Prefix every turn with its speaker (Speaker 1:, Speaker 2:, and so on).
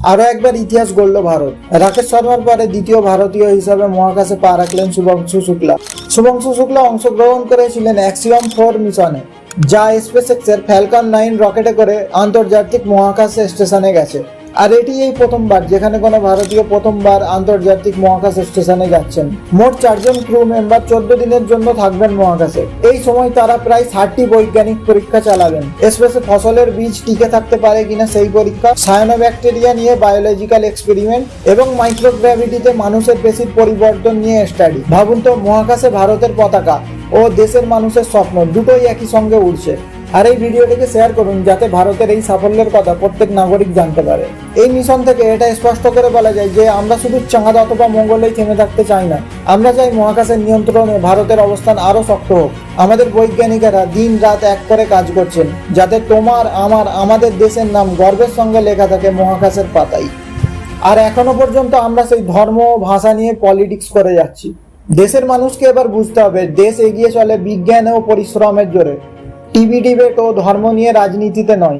Speaker 1: আরো একবার ইতিহাস গড়ল ভারত। রাকেশ শর্মার পরে দ্বিতীয় ভারতীয় হিসাবে মহাকাশে পা রাখলেন শুভঙ্কু শুক্লা। শুভঙ্কু শুক্লা অংশগ্রহণ করেছিলেন অ্যাক্সিওম 4 মিশনে, যা স্পেসএক্স এর ফ্যালকন 9 রকেটে করে আন্তর্জাতিক মহাকাশ স্টেশনে গেছে। আর এটি এই প্রথমবার যেখানে কোনো ভারতীয় প্রথমবার আন্তর্জাতিক মহাকাশ স্টেশনে যাচ্ছেন। মোট 4 জন ক্রু মেম্বার 14 দিনের জন্য থাকবেন মহাকাশে। এই সময় তারা প্রায় 60টি বৈজ্ঞানিক পরীক্ষা চালাবেন। স্পেসে ফসলের বীজ টিকে থাকতে পারে কিনা সেই পরীক্ষা, সায়ানোব্যাকটেরিয়া নিয়ে বায়োলজিক্যাল এক্সপেরিমেন্ট এবং মাইক্রোগ্র্যাভিটিতে মানুষের পেশির পরিবর্তন নিয়ে স্টাডি। ভাবুন তো, মহাকাশে ভারতের পতাকা ও দেশের মানুষের স্বপ্ন দুটোই একই সঙ্গে উড়ছে। আর এই ভিডিওটিকে শেয়ার করুন যাতে ভারতের এই সাফল্যের কথা প্রত্যেক নাগরিক জানতে পারে। এই মিশন থেকে এটা স্পষ্ট করে বলা যায় যে আমরা শুধু চাঁদ অথবা মঙ্গলেই থেমে থাকতে চাই না, আমরা চাই মহাকাশের নিয়ন্ত্রণে ভারতের অবস্থান আরো শক্ত হোক। আমাদের বৈজ্ঞানিকেরা দিন রাত এক করে কাজ করছেন যাতে তোমার আমাদের দেশের নাম গর্বের সঙ্গে লেখা থাকে মহাকাশের পাতায়। আর এখনো পর্যন্ত আমরা সেই ধর্ম ও ভাষা নিয়ে পলিটিক্স করে যাচ্ছি। দেশের মানুষকে এবার বুঝতে হবে, দেশ এগিয়ে চলে বিজ্ঞান ও পরিশ্রমের জোরে, টিভি ডিবেট ও ধর্ম নিয়ে রাজনীতিতে নয়।